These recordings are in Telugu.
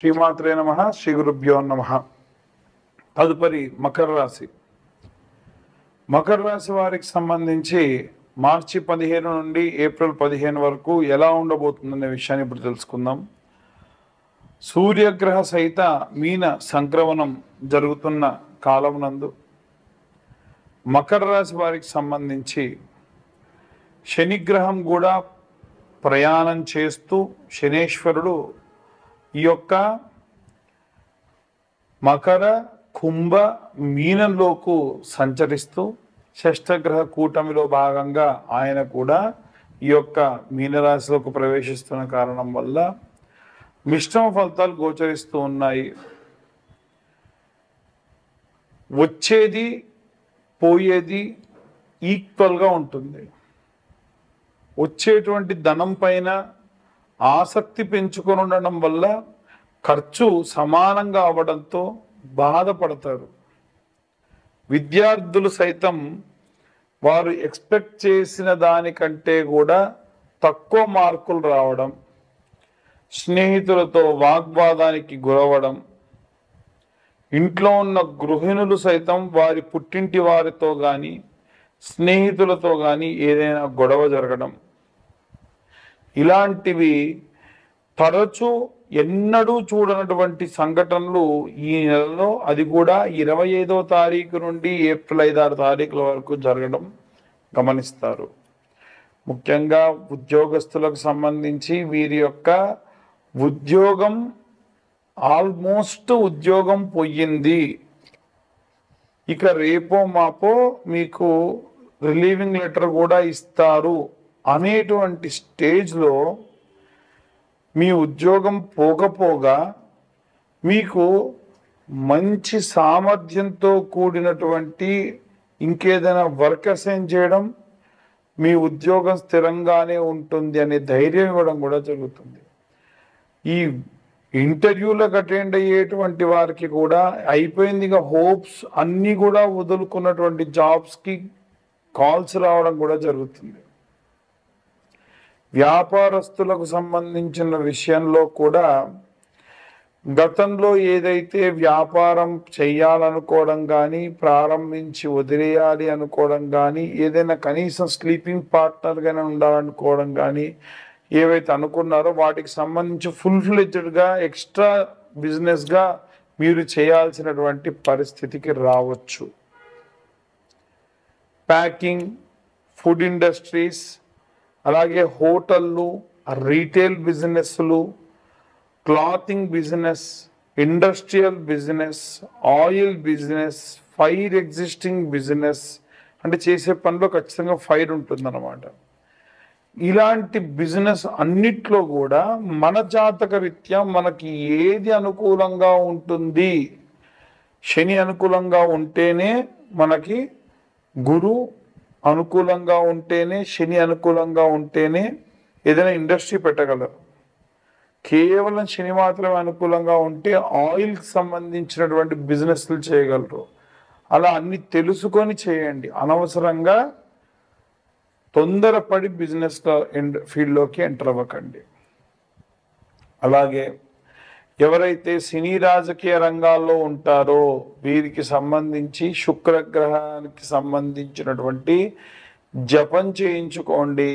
శ్రీమాత్రే నమ. శ్రీ గురుభ్యో నమ. తదుపరి మకర రాశి. మకర రాశి వారికి సంబంధించి మార్చి 15 నుండి ఏప్రిల్ 15 వరకు ఎలా ఉండబోతుందనే విషయాన్ని ఇప్పుడు తెలుసుకుందాం. సూర్యగ్రహ సహిత మీన సంక్రమణం జరుగుతున్న కాలమునందు మకర రాశి వారికి సంబంధించి శనిగ్రహం కూడా ప్రయాణం చేస్తూ శనేశ్వరుడు ఈ యొక్క మకర కుంభ మీనంలోకి సంచరిస్తూ షష్ఠగ్రహ కూటమిలో భాగంగా ఆయన కూడా ఈ యొక్క మీనరాశిలోకి ప్రవేశిస్తున్న కారణం వల్ల మిశ్రమ ఫలితాలు గోచరిస్తూ ఉన్నాయి. వచ్చేది పోయేది ఈక్వల్గా ఉంటుంది. వచ్చేటువంటి ధనం పైన ఆసక్తి పెంచుకొని ఉండడం వల్ల ఖర్చు సమానంగా అవ్వడంతో బాధపడతారు. విద్యార్థులు సైతం వారు ఎక్స్పెక్ట్ చేసిన దానికంటే కూడా తక్కువ మార్కులు రావడం, స్నేహితులతో వాగ్వాదానికి గురవడం, ఇంట్లో ఉన్న గృహిణులు సైతం వారి పుట్టింటి వారితో కానీ స్నేహితులతో కానీ ఏదైనా గొడవ జరగడం, ఇలాంటివి తరచూ ఎన్నడూ చూడనటువంటి సంఘటనలు ఈ నెలలో, అది కూడా 25వ తారీఖు నుండి ఏప్రిల్ 5-6 తారీఖుల వరకు జరగడం గమనిస్తారు. ముఖ్యంగా ఉద్యోగస్తులకు సంబంధించి వీరి యొక్క ఉద్యోగం ఆల్మోస్ట్ ఉద్యోగం పోయింది, ఇక రేపో మాపో మీకు రిలీవింగ్ లెటర్ కూడా ఇస్తారు అనేటువంటి స్టేజ్లో మీ ఉద్యోగం పోకపోగా మీకు మంచి సామర్థ్యంతో కూడినటువంటి ఇంకేదైనా వర్క్ అసైన్ చేయడం, మీ ఉద్యోగం స్థిరంగానే ఉంటుంది అనే ధైర్యం ఇవ్వడం కూడా జరుగుతుంది. ఈ ఇంటర్వ్యూలకు అటెండ్ అయ్యేటువంటి వారికి కూడా అయిపోయిందిగా హోప్స్ అన్నీ కూడా వదులుకున్నటువంటి జాబ్స్కి కాల్స్ రావడం కూడా జరుగుతుంది. వ్యాపారస్తులకు సంబంధించిన విషయంలో కూడా గతంలో ఏదైతే వ్యాపారం చేయాలనుకోవడం కానీ, ప్రారంభించి వదిలేయాలి అనుకోవడం కానీ, ఏదైనా కనీసం స్లీపింగ్ పార్ట్నర్గానే ఉండాలనుకోవడం కానీ ఏవైతే అనుకున్నారో వాటికి సంబంధించి ఫుల్ ఫ్లెడ్జ్డ్గా ఎక్స్ట్రా బిజినెస్గా మీరు చేయాల్సినటువంటి పరిస్థితికి రావచ్చు. ప్యాకింగ్, ఫుడ్ ఇండస్ట్రీస్, అలాగే హోటళ్ళు, రీటైల్ బిజినెస్లు, clothing business, industrial business, oil business, fire existing business, అంటే చేసే పనిలో ఖచ్చితంగా ఫైర్ ఉంటుందన్నమాట. ఇలాంటి బిజినెస్ అన్నిట్లో కూడా మన జాతక రీత్యా మనకి ఏది అనుకూలంగా ఉంటుంది, శని అనుకూలంగా ఉంటేనే మనకి గురు అనుకూలంగా ఉంటేనే, శని అనుకూలంగా ఉంటేనే ఏదైనా ఇండస్ట్రీ పెట్టగలరు. కేవలం శని మాత్రమే అనుకూలంగా ఉంటే ఆయిల్కి సంబంధించినటువంటి బిజినెస్లు చేయగలరు. అలా అన్ని తెలుసుకొని చేయండి. అనవసరంగా తొందరపడి బిజినెస్ ఫీల్డ్లోకి ఎంటర్ అవ్వకండి. అలాగే ఎవరైతే సినీ రాజకీయ రంగాల్లో ఉంటారో వీరికి సంబంధించి శుక్రగ్రహానికి సంబంధించినటువంటి జపం చేయించుకోండి.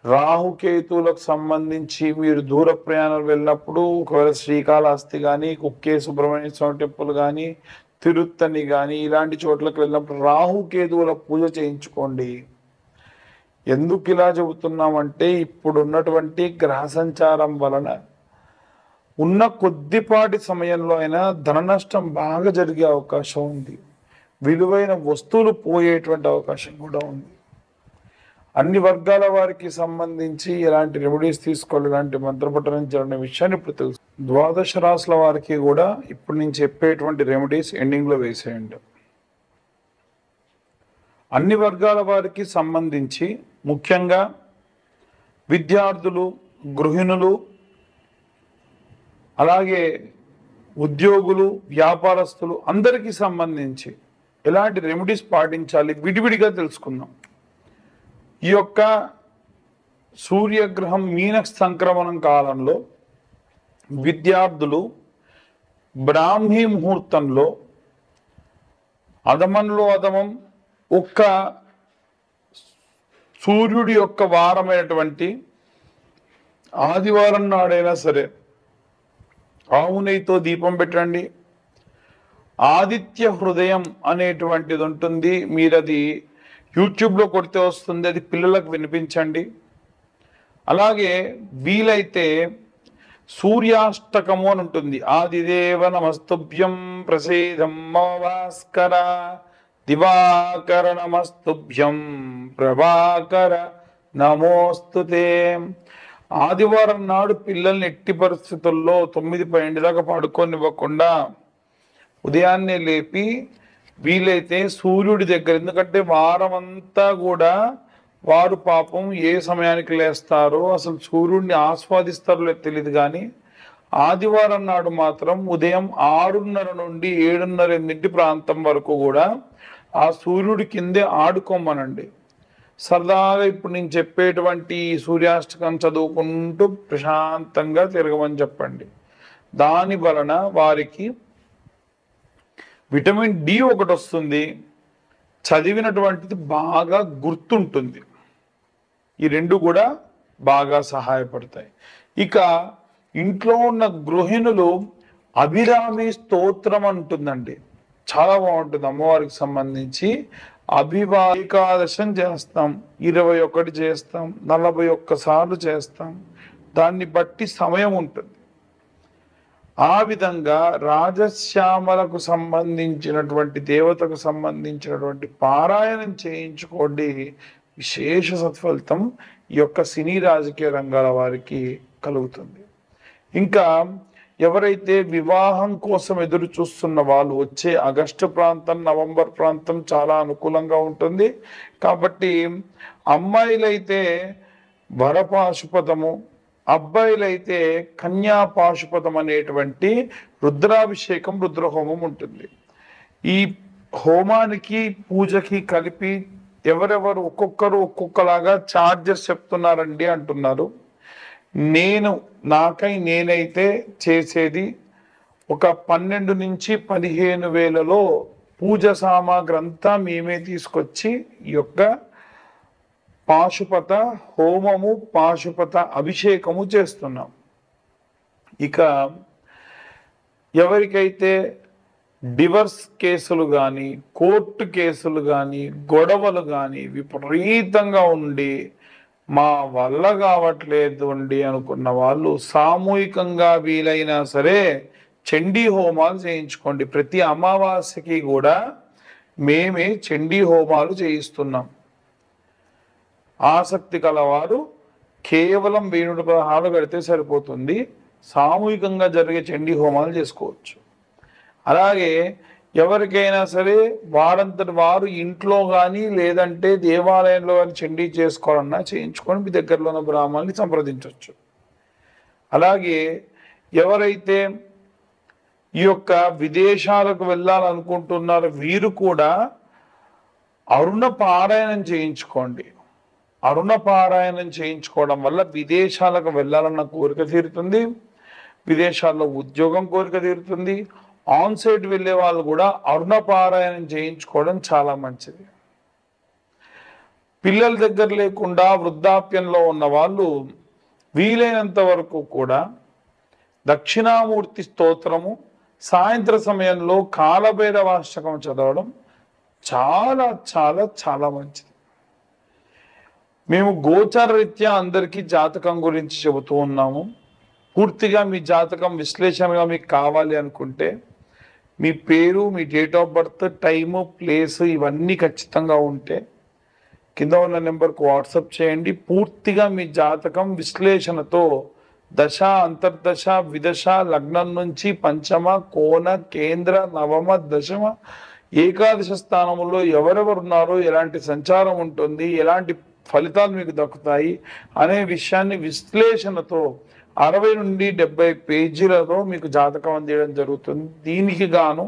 రాహుకేతువులకు సంబంధించి మీరు దూర ప్రయాణాలు వెళ్ళినప్పుడు ఒకవేళ శ్రీకాళహస్తి కానీ, కుక్కే సుబ్రహ్మణ్య స్వామి టెంపుల్ కానీ, తిరుత్తని కానీ ఇలాంటి చోట్లకు వెళ్ళినప్పుడు రాహుకేతువుల పూజ చేయించుకోండి. ఎందుకు ఇలా చెబుతున్నామంటే ఇప్పుడు ఉన్నటువంటి గ్రహ సంచారం వలన ఉన్న కొద్దిపాటి సమయంలో అయినా ధన నష్టం బాగా జరిగే అవకాశం ఉంది. విలువైన వస్తువులు పోయేటువంటి అవకాశం కూడా ఉంది. అన్ని వర్గాల వారికి సంబంధించి ఎలాంటి రెమెడీస్ తీసుకోవాలి, ఎలాంటి మంత్రపఠనం విషయాన్ని ఇప్పుడు తెలుసు. 12 రాశుల వారికి కూడా ఇప్పుడు నేను చెప్పేటువంటి రెమెడీస్ ఎండింగ్లో వేసేయండి. అన్ని వర్గాల వారికి సంబంధించి ముఖ్యంగా విద్యార్థులు, గృహిణులు, అలాగే ఉద్యోగులు, వ్యాపారస్తులు అందరికీ సంబంధించి ఎలాంటి రెమెడీస్ పాటించాలి విడివిడిగా తెలుసుకుందాం. ఈ యొక్క సూర్యగ్రహం మీన సంక్రమణం కాలంలో విద్యార్థులు బ్రాహ్మీ ముహూర్తంలో అధమంలో అధమం ఒక్క సూర్యుడి యొక్క వారమైనటువంటి ఆదివారం నాడైనా సరే ఆవు నెయ్యితో దీపం పెట్టండి. ఆదిత్య హృదయం అనేటువంటిది ఉంటుంది, మీరు అది యూట్యూబ్లో కొడితే వస్తుంది, అది పిల్లలకు వినిపించండి. అలాగే వీలైతే సూర్యాష్టకము అని ఉంటుంది. ఆదిదేవ నమస్తుభ్యం ప్రసేదం మమ భాస్కర దివాకర నమస్తుభ్యం ప్రభాకర నమోస్తుతే. ఆదివారం నాడు పిల్లల్ని ఎట్టి పరిస్థితుల్లో 9 పైండిదాకా పడుకోనివ్వకుండా ఉదయాన్నే లేపి వీలైతే సూర్యుడి దగ్గర, ఎందుకంటే వారం అంతా కూడా వారు పాపం ఏ సమయానికి లేస్తారో అసలు సూర్యుడిని ఆస్వాదిస్తారో లేదు తెలియదు, కానీ ఆదివారం నాడు మాత్రం ఉదయం 6:30 నుండి 7:30, 8 ప్రాంతం వరకు కూడా ఆ సూర్యుడి కిందే ఆడుకోమనండి. సరదాగా ఇప్పుడు నేను చెప్పేటువంటి సూర్యాష్టకం చదువుకుంటూ ప్రశాంతంగా తిరగమని చెప్పండి. దాని వలన వారికి విటమిన్ డి ఒకటి వస్తుంది, చదివినటువంటిది బాగా గుర్తుంటుంది. ఈ రెండు కూడా బాగా సహాయపడతాయి. ఇక ఇంట్లో ఉన్న గృహిణులు అభిరామి స్తోత్రం అంటుందండి, చాలా బాగుంటుంది. అమ్మవారికి సంబంధించి ఏకాదశం చేస్తాం, 21 చేస్తాం, 41 సార్లు చేస్తాం, దాన్ని బట్టి సమయం ఉంటుంది. ఆ విధంగా రాజశ్యామలకు సంబంధించినటువంటి దేవతకు సంబంధించినటువంటి పారాయణం చేయించుకోండి. విశేష సత్ఫలితం ఈ యొక్క సినీ రాజకీయ రంగాల వారికి కలుగుతుంది. ఇంకా ఎవరైతే వివాహం కోసం ఎదురు చూస్తున్న వాళ్ళు వచ్చే ఆగస్టు ప్రాంతం, నవంబర్ ప్రాంతం చాలా అనుకూలంగా ఉంటుంది. కాబట్టి అమ్మాయిలైతే వరపాశుపతము, అబ్బాయిలైతే కన్యాపాశుపతం అనేటువంటి రుద్రాభిషేకం, రుద్రహోమం ఉంటుంది. ఈ హోమానికి పూజకి కలిపి ఎవరెవరు ఒక్కొక్కరు ఒక్కొక్కలాగా ఛార్జెస్ చెప్తున్నారండి అంటున్నారు. నేనైతే చేసేది ఒక 12 నుంచి 15 వేలలో పూజ సామాగ్రి అంతా మేమే తీసుకొచ్చి ఈ యొక్క పాశుపత హోమము, పాశుపత అభిషేకము చేస్తున్నాం. ఇక ఎవరికైతే డివర్స్ కేసులు కానీ, కోర్టు కేసులు కానీ, గొడవలు కానీ విపరీతంగా ఉండి మా వల్ల కావట్లేదు అండి అనుకున్న వాళ్ళు సామూహికంగా వీలైనా సరే చండీ హోమాలు చేయించుకోండి. ప్రతి అమావాస్యకి కూడా మేమే చండీ హోమాలు చేయిస్తున్నాం. ఆసక్తి కలవారు కేవలం 1016 కడితే సరిపోతుంది, సామూహికంగా జరిగే చండీ హోమాలు చేసుకోవచ్చు. అలాగే ఎవరికైనా సరే వారంతటి వారు ఇంట్లో కానీ లేదంటే దేవాలయంలో కానీ చండీ చేసుకోవాలన్నా చేయించుకొని మీ దగ్గరలో ఉన్న బ్రాహ్మణుల్ని సంప్రదించవచ్చు. అలాగే ఎవరైతే ఈ యొక్క విదేశాలకు వెళ్ళాలనుకుంటున్నారో వీరు కూడా అరుణ పారాయణం చేయించుకోండి. అరుణ పారాయణం చేయించుకోవడం వల్ల విదేశాలకు వెళ్ళాలన్న కోరిక తీరుతుంది, విదేశాల్లో ఉద్యోగం కోరిక తీరుతుంది. ఆన్ సైట్ వెళ్ళే వాళ్ళు కూడా అరుణ పారాయణం చేయించుకోవడం చాలా మంచిది. పిల్లల దగ్గర లేకుండా వృద్ధాప్యంలో ఉన్న వాళ్ళు వీలైనంత వరకు కూడా దక్షిణామూర్తి స్తోత్రము, సాయంత్ర సమయంలో కాలభైరవాష్టకం చదవడం చాలా చాలా చాలా మంచిది. మేము గోచార రీత్యా అందరికీ జాతకం గురించి చెబుతూ ఉన్నాము. పూర్తిగా మీ జాతకం విశ్లేషణగా మీకు కావాలి అనుకుంటే మీ పేరు, మీ date of birth, time, place ఇవన్నీ ఖచ్చితంగా ఉంటే కింద ఉన్న నెంబర్కు వాట్సాప్ చేయండి. పూర్తిగా మీ జాతకం విశ్లేషణతో దశ, అంతర్దశ, విదశ, లగ్నం నుంచి పంచమ, కోణ, కేంద్ర, నవమ, దశమ, ఏకాదశ స్థానంలో ఎవరెవరు ఉన్నారో, ఎలాంటి సంచారం ఉంటుంది, ఎలాంటి ఫలితాలు మీకు దక్కుతాయి అనే విషయాన్ని విశ్లేషణతో 60 నుండి 70 పేజీలతో మీకు జాతకం అందించడం జరుగుతుంది. దీనికి గాను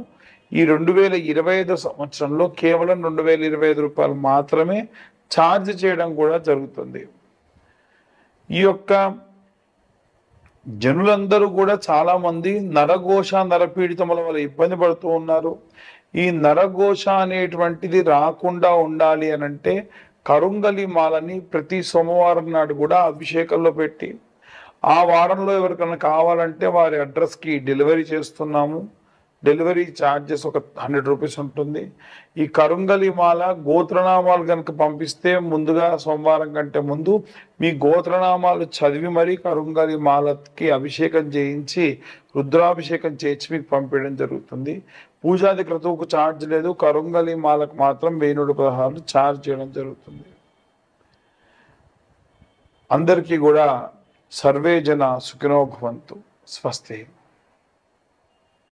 ఈ 2025 సంవత్సరంలో కేవలం 2025 రూపాయలు మాత్రమే ఛార్జ్ చేయడం కూడా జరుగుతుంది. ఈ యొక్క జనులందరూ కూడా చాలా మంది నరఘోష నరపీడితముల వల్ల ఇబ్బంది పడుతూ ఉన్నారు. ఈ నరఘోష అనేటువంటిది రాకుండా ఉండాలి అనంటే కరుంగలి మాలని ప్రతి సోమవారం నాడు కూడా అభిషేకంలో పెట్టి ఆ వారంలో ఎవరికైనా కావాలంటే వారి అడ్రస్కి డెలివరీ చేస్తున్నాము. డెలివరీ ఛార్జెస్ ఒక 100 రూపీస్ ఉంటుంది. ఈ కరుంగలి మాల గోత్రనామాలు కనుక పంపిస్తే ముందుగా సోమవారం కంటే ముందు మీ గోత్రనామాలు చదివి మరీ కరుంగలి మాలకి అభిషేకం చేయించి రుద్రాభిషేకం చేయించి మీకు పంపించడం జరుగుతుంది. పూజాది క్రతువుకు ఛార్జ్ లేదు. కరుంగలి మాలకు మాత్రం 1116 ఛార్జ్ చేయడం జరుగుతుంది. అందరికీ కూడా సర్వే జన సుఖినో భవంతు. స్వస్తి.